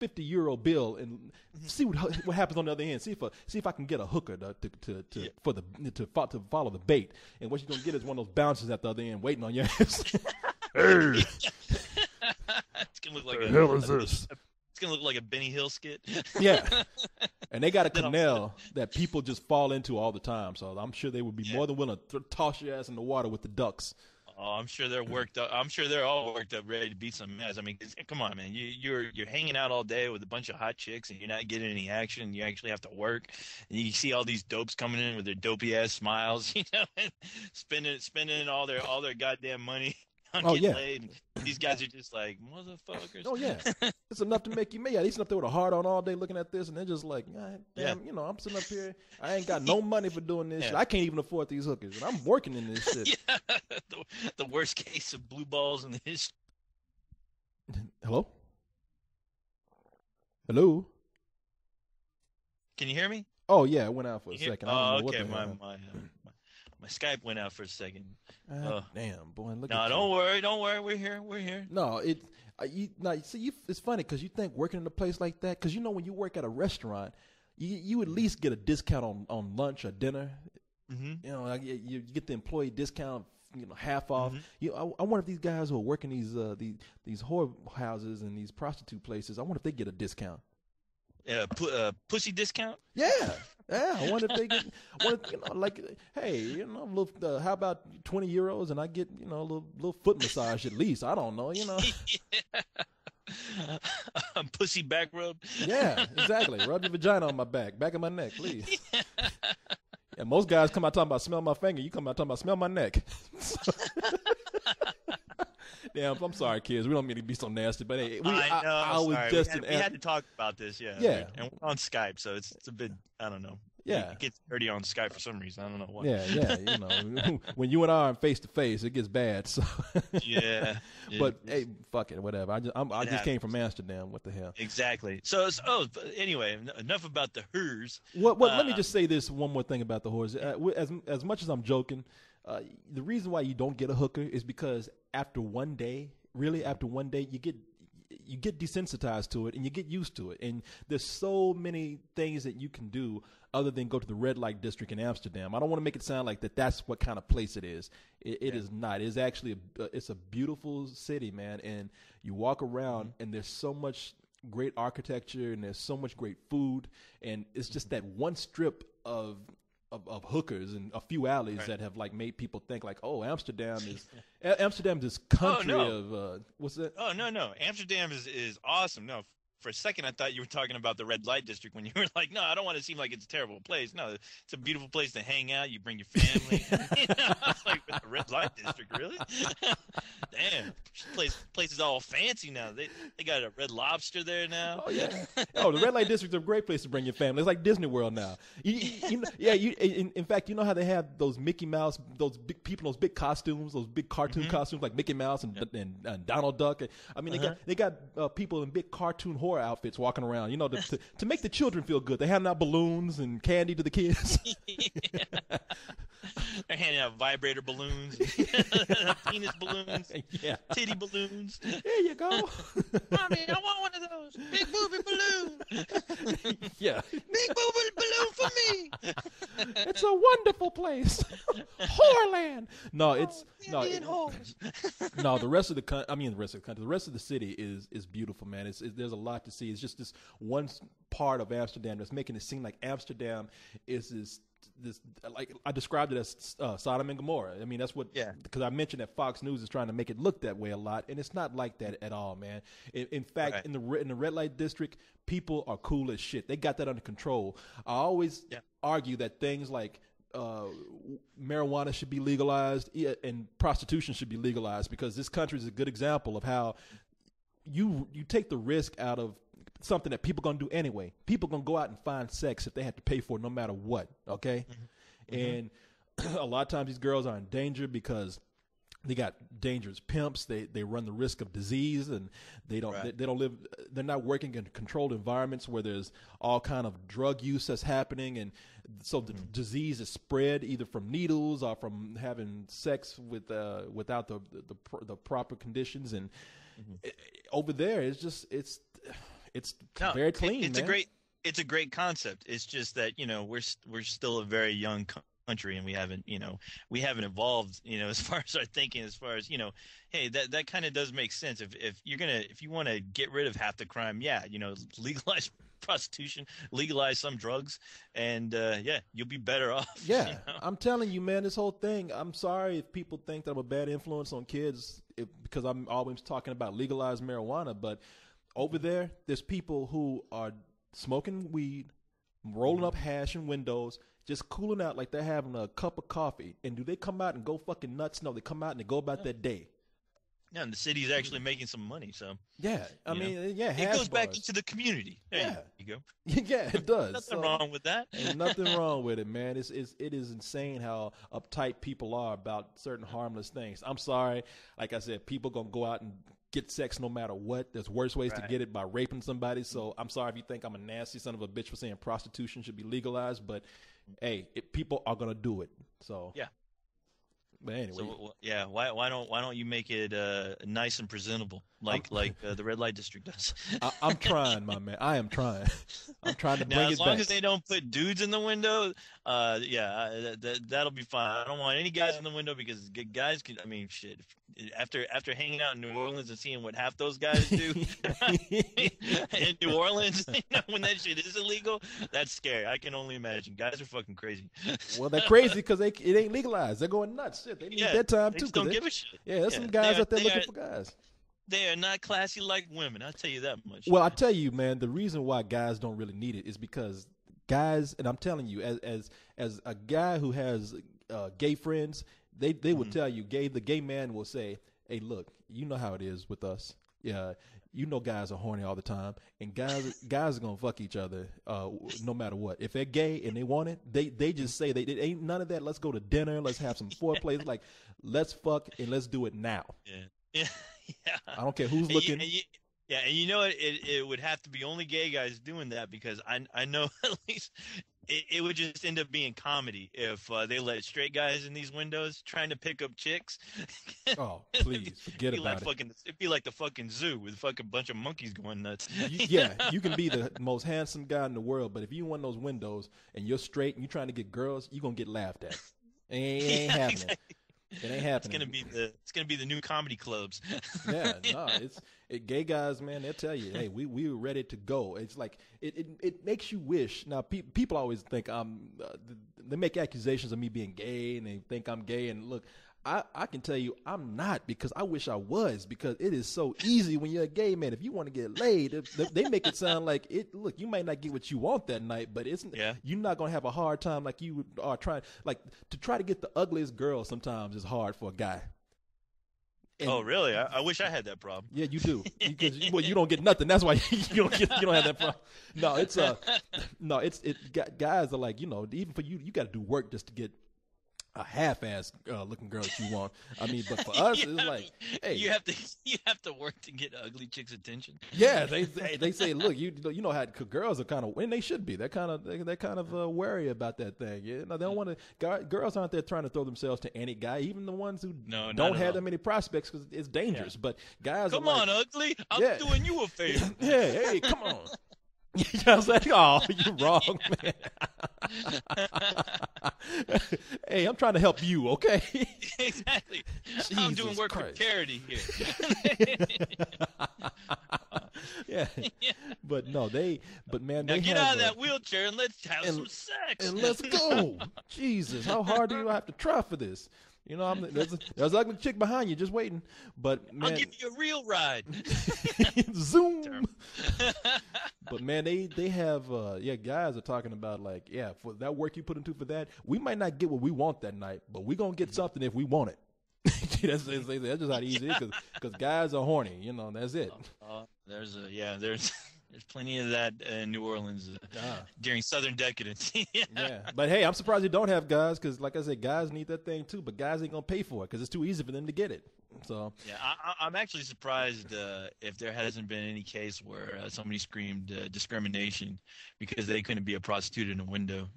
€50 bill and see what happens on the other end. See if I can get a hooker to follow the bait. And what you're gonna get is one of those bouncers at the other end waiting on your ass. Hey, It's gonna look like the hell is this? It's gonna look like a Benny Hill skit. Yeah, and they got a canal that people just fall into all the time. So I'm sure they would be more than willing to toss your ass in the water with the ducks. Oh, I'm sure they're worked up. I'm sure they're all worked up, ready to beat some ass. I mean, come on, man. You're hanging out all day with a bunch of hot chicks, and you're not getting any action. You actually have to work, and you see all these dopes coming in with their dopey ass smiles, and spending all their goddamn money on getting laid. And these guys are just like motherfuckers. Oh yeah, it's enough to make you mad. He's sitting up there with a hard on all day looking at this, and they're just like, God damn, I'm sitting up here. I ain't got no money for doing this shit. I can't even afford these hookers, and I'm working in this shit. The worst case of blue balls in the history. Hello. Can you hear me? Oh yeah, it went out for a second. Oh, okay. My Skype went out for a second. Damn, boy. Look no, at don't worry. We're here. No, it's funny because you think working in a place like that, because when you work at a restaurant, you at least get a discount on lunch or dinner. Mm-hmm. You get the employee discount, half off. Mm-hmm. I wonder if these guys who are working these whore houses and these prostitute places, I wonder if they get a discount. Pussy discount? Yeah. I wonder if they get, hey, how about €20 and I get, a little foot massage at least. I don't know, Pussy back rub? Yeah, exactly. Rub your vagina on my back of my neck, please. And most guys come out talking about smell my finger. You come out talking about smell my neck. Damn, I'm sorry, kids. We don't mean to be so nasty, but hey, we had to talk about this, yeah. And we're on Skype, so it's a bit, I don't know. Yeah, it gets dirty on Skype for some reason. I don't know why. Yeah. When you and I are face to face, it gets bad. So yeah. But hey, fuck it, whatever. I just came from Amsterdam. What the hell? Exactly. So anyway, enough about the hers. Let me just say this one more thing about the whores. As much as I'm joking, the reason why you don't get a hooker is because after one day, you get desensitized to it and you get used to it. And there's so many things that you can do other than go to the red light district in Amsterdam. I don't want to make it sound like that's what kind of place it is. It is not. It's actually it's a beautiful city, man. And you walk around and there's so much great architecture and there's so much great food. And it's just that one strip of hookers and a few alleys that have made people think Amsterdam is this country of what's that? Oh no, Amsterdam is awesome. No, for a second I thought you were talking about the red light district when you were like, no, I don't want to seem like it's a terrible place. No, it's a beautiful place to hang out. You bring your family. I was like, with the red light district, really? Damn, place is all fancy now. They got a Red Lobster there now. Oh yeah. Oh, the red light district is a great place to bring your family. It's like Disney World now. In fact, you know how they have those Mickey Mouse, those big people, those big costumes, those big cartoon costumes like Mickey Mouse and Donald Duck. I mean, they got people in big cartoon horror outfits walking around. To make the children feel good. They hand out balloons and candy to the kids. They're handing out vibrator balloons, penis balloons, titty balloons. There you go. Mommy, I want one of those. Big booby balloon. Yeah. Big booby balloon for me. It's a wonderful place. Whoreland. No, no. The rest of the country. The rest of the city is beautiful, man. There's a lot to see. It's just this one part of Amsterdam that's making it seem like Amsterdam is this like I described it as Sodom and Gomorrah. I mean, that's what, because I mentioned that Fox News is trying to make it look that way a lot, and it's not like that at all, man. In fact, in the red light district, people are cool as shit. They got that under control. I always argue that things like marijuana should be legalized and prostitution should be legalized, because this country is a good example of how you take the risk out of something that people gonna do anyway. People gonna go out and find sex if they have to pay for it, no matter what. Okay, and a lot of times these girls are in danger because they got dangerous pimps. They run the risk of disease, and they don't live. They're not working in controlled environments where there's all kind of drug use that's happening, and so the disease is spread either from needles or from having sex without the proper conditions. And over there, it's It's No, very clean, it's man. it's a great concept. It's just that we're still a very young country, and we haven't evolved, as far as our thinking, as far as hey, that kind of does make sense. If you want to get rid of half the crime, yeah, legalize prostitution, legalize some drugs, and yeah, you'll be better off. Yeah, I'm telling you, man, this whole thing. I'm sorry if people think that I'm a bad influence on kids because I'm always talking about legalized marijuana, but over there's people who are smoking weed, rolling up hash in windows, just cooling out like they're having a cup of coffee. And do they come out and go fucking nuts? No, they come out and they go about their day. Yeah, and the city's actually making some money, so yeah, I mean, yeah, it goes back into the community. There you go. Yeah, it does. Nothing wrong with that. Ain't nothing wrong with it, man. It is insane how uptight people are about certain harmless things. I'm sorry, like I said, people gonna go out and get sex no matter what. There's worse ways to get it by raping somebody. So I'm sorry if you think I'm a nasty son of a bitch for saying prostitution should be legalized, but hey, people are gonna do it. So yeah. But anyway, so yeah, why don't you make it nice and presentable like the red light district does? I'm trying, my man. I am trying. I'm trying to bring it back. As long as they don't put dudes in the window, that'll be fine. I don't want any guys in the window because guys can. I mean, shit. After hanging out in New Orleans and seeing what half those guys do in New Orleans, when that shit is illegal, that's scary. I can only imagine. Guys are fucking crazy. Well, they're crazy because it ain't legalized. They're going nuts. Shit, they need their time they too. Just don't give a shit. Yeah, there's some guys out there looking for guys. They are not classy like women. I'll tell you that much. Well, I tell you, man, the reason why guys don't really need it is because guys, and I'm telling you, as a guy who has gay friends, they will tell you, the gay man will say, hey, look, you know how it is with us. Yeah, you know guys are horny all the time, and guys are gonna fuck each other no matter what. If they're gay and they want it, they just say they ain't none of that. Let's go to dinner. Let's have some foreplay. Like, let's fuck and let's do it now. Yeah. I don't care who's looking. Yeah, and you know it would have to be only gay guys doing that because I know at least it would just end up being comedy if they let straight guys in these windows trying to pick up chicks. Oh, please forget about it. It'd be like the fucking zoo with a fucking bunch of monkeys going nuts. Yeah, you can be the most handsome guy in the world, but if you in one of those windows and you're straight and you're trying to get girls, you're gonna get laughed at. It ain't happening. Exactly. It ain't happening. It's gonna be the new comedy clubs. Yeah, no, gay guys, man. They'll tell you, hey, we were ready to go. It's like it makes you wish. Now, people always think they make accusations of me being gay, and they think I'm gay. And look, I can tell you I'm not, because I wish I was, because it is so easy when you're a gay man. If you want to get laid, they make it sound like it. Look, you might not get what you want that night, but you're not gonna have a hard time like you are trying. Like, to try to get the ugliest girl sometimes is hard for a guy. And, oh, really? I wish I had that problem. Yeah, you do. Because you don't get nothing. That's why you don't have that problem. No, guys are like, even for you got to do work just to get a half-ass looking girl that you want. I mean, but for us, it's like, hey, you have to work to get ugly chicks' attention. Yeah, they say, look, you know how girls are kind of, and they should be. They're kind of wary about that thing. Yeah, they don't want to. Girls aren't there trying to throw themselves to any guy, even the ones who don't have that many prospects, because it's dangerous. Yeah. But guys, come on, ugly, I'm doing you a favor. Yeah, hey, come on. You know what I'm saying? Oh, you're wrong, man. Hey, I'm trying to help you, okay? Exactly. I'm doing work for charity here. Yeah. But no, man, now they get out of that wheelchair and let's have some sex. And let's go. Jesus, how hard do I have to try for this? There's an ugly chick behind you just waiting. But man, I'll give you a real ride. Zoom. But man, they have guys are talking about, like, for that work you put into for that, we might not get what we want that night, but we're gonna get something if we want it. That's just how easy it is, because guys are horny. That's it. There's plenty of that in New Orleans during Southern decadence. Yeah, but hey, I'm surprised you don't have guys, because, like I said, guys need that thing too, but guys ain't gonna pay for it because it's too easy for them to get it. So yeah, I'm actually surprised if there hasn't been any case where somebody screamed discrimination because they couldn't be a prostitute in a window.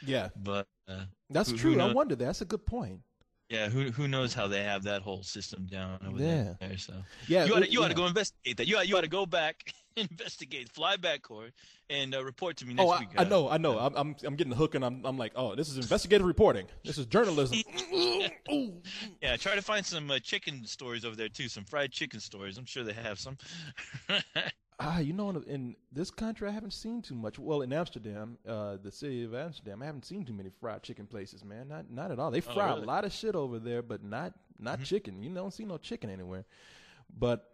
Yeah, but that's true. I wonder. That's a good point. Yeah, who knows how they have that whole system down over there? So yeah, you ought to go investigate that. You ought to go back investigate. Fly back, Corey, and report to me Oh, next week. I know. I'm getting the hook, and I'm like, oh, this is investigative reporting. This is journalism. Yeah, try to find some chicken stories over there too. Some fried chicken stories. I'm sure they have some. In this country, I haven't seen too much. Well, in Amsterdam, the city of Amsterdam, I haven't seen too many fried chicken places, man. Not at all. They fry really? a lot of shit over there, but not chicken. You don't see no chicken anywhere. But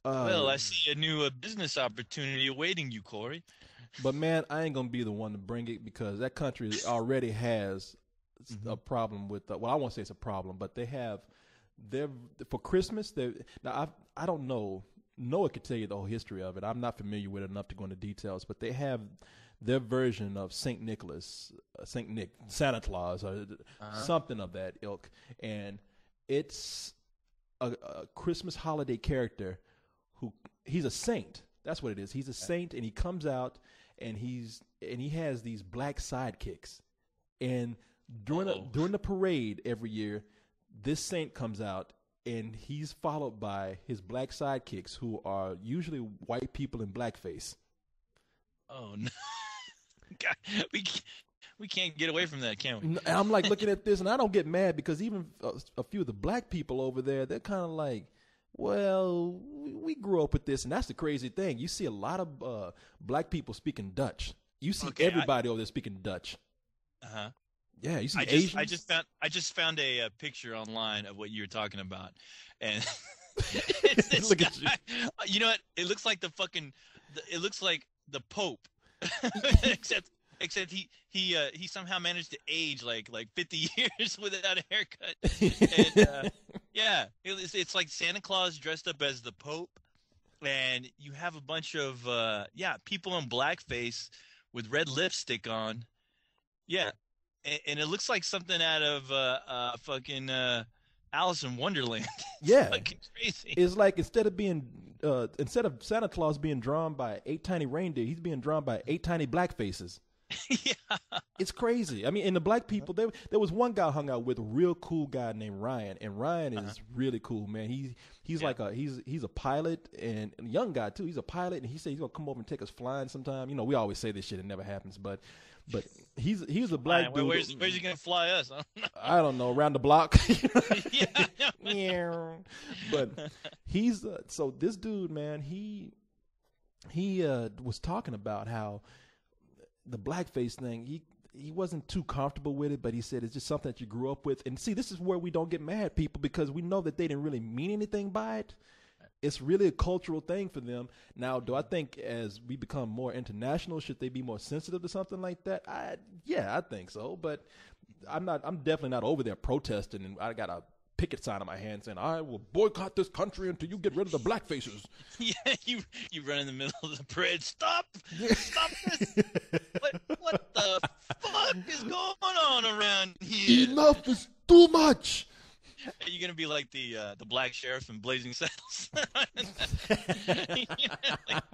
Well, I see a new business opportunity awaiting you, Corey. but man, I ain't gonna be the one to bring it because that country already has a problem with. Well, I won't say it's a problem, but they have their for Christmas. Now I don't know. Noah could tell you the whole history of it. I'm not familiar with it enough to go into details, but they have their version of Saint Nicholas, Santa Claus, or something of that ilk, and it's a Christmas holiday character he's a saint. That's what it is. He's a saint, and he comes out, and he has these black sidekicks, and during the parade every year, this saint comes out. And he's followed by his black sidekicks, who are usually white people in blackface. Oh no! God, we can't get away from that, can we? And I'm like looking at this, and I don't get mad because even a few of the black people over there, they're kind of like, well, we grew up with this, and that's the crazy thing. You see a lot of black people speaking Dutch. You see everybody over there speaking Dutch. Uh-huh. Yeah, you see Asians. I just found a picture online of what you were talking about, and it's this Look guy. at you. You know what? It looks like it looks like the Pope, except he somehow managed to age like 50 years without a haircut. And yeah, it's like Santa Claus dressed up as the Pope, and you have a bunch of people in blackface with red lipstick on. Yeah. And it looks like something out of fucking Alice in Wonderland. Yeah, fucking crazy. It's like instead of Santa Claus being drawn by 8 tiny reindeer, he's being drawn by 8 tiny black faces. Yeah, it's crazy. I mean, and the black people, there was one guy I hung out with, a real cool guy named Ryan, and Ryan is really cool, man. He's like he's a pilot and a young guy too. He's a pilot, and he said he's gonna come over and take us flying sometime. We always say this shit, it never happens, but he's a black dude. Where's he gonna fly us? I don't know, around the block. Yeah. But he's so this dude, man, he was talking about how the blackface thing, he wasn't too comfortable with it, but he said it's just something that you grew up with. And see, this is where we don't get mad, people, because we know that they didn't really mean anything by it. It's really a cultural thing for them. Now, do I think as we become more international, should they be more sensitive to something like that? I think so. But I'm definitely not over there protesting, and I got a picket sign in my hand saying, I will boycott this country until you get rid of the black faces. Yeah, you run in the middle of the parade. Stop this. What the fuck is going on around here? Enough is too much. Are you gonna be like the black sheriff in Blazing Saddles? Like,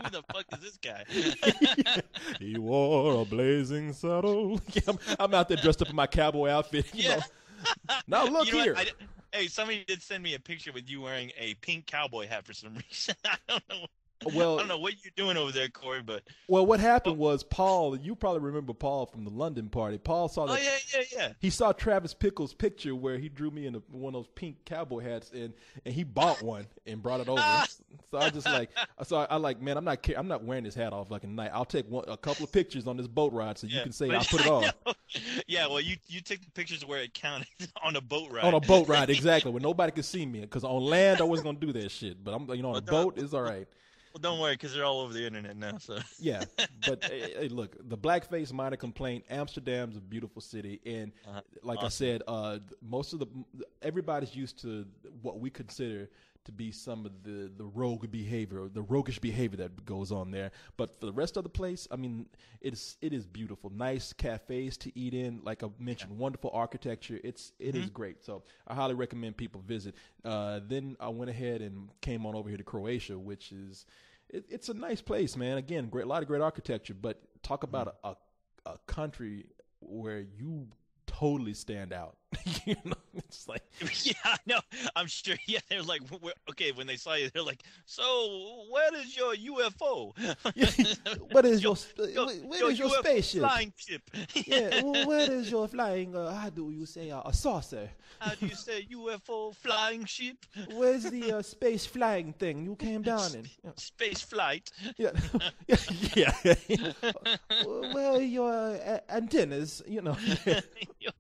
who the fuck is this guy? He wore a blazing saddle. Yeah, I'm out there dressed up in my cowboy outfit. You know. Now look here. Hey, somebody did send me a picture with you wearing a pink cowboy hat for some reason. I don't know. Well, I don't know what you're doing over there, Corey, but what happened was Paul. You probably remember Paul from the London party. Paul saw that. Oh yeah. He saw Travis Pickle's picture where he drew me in one of those pink cowboy hats, and he bought one and brought it over. So I just man, I'm not wearing this hat all fucking night. I'll take a couple of pictures on this boat ride so you can say I put it on. Yeah, well, you took the pictures where it counted on a boat ride. On a boat ride, exactly, where nobody could see me. Because on land, I wasn't gonna do that shit. But on a boat, it's all right. Well, don't worry, because they're all over the internet now. So yeah, but hey, look, the blackface minor complaint. Amsterdam's a beautiful city, and like I said, most of everybody's used to what we consider to be some of the rogue behavior, the roguish behavior that goes on there. But for the rest of the place, I mean, it is beautiful. Nice cafes to eat in, like I mentioned, wonderful architecture. It is great. So I highly recommend people visit. Then I went ahead and came on over here to Croatia, which is it's a nice place, man. Again, a lot of great architecture. But talk about a country where you totally stand out. You know, it's like, Yeah, no, I'm sure. Yeah, they're like, okay, when they saw you, they're like, so where is your UFO? what is your your, where is your UFO spaceship? flying ship? Yeah, where is your flying? How do you say a saucer? How do you say UFO flying ship? Where's the space flying thing you came down in? Space flight. Yeah, yeah. Where are your antennas? You know. Your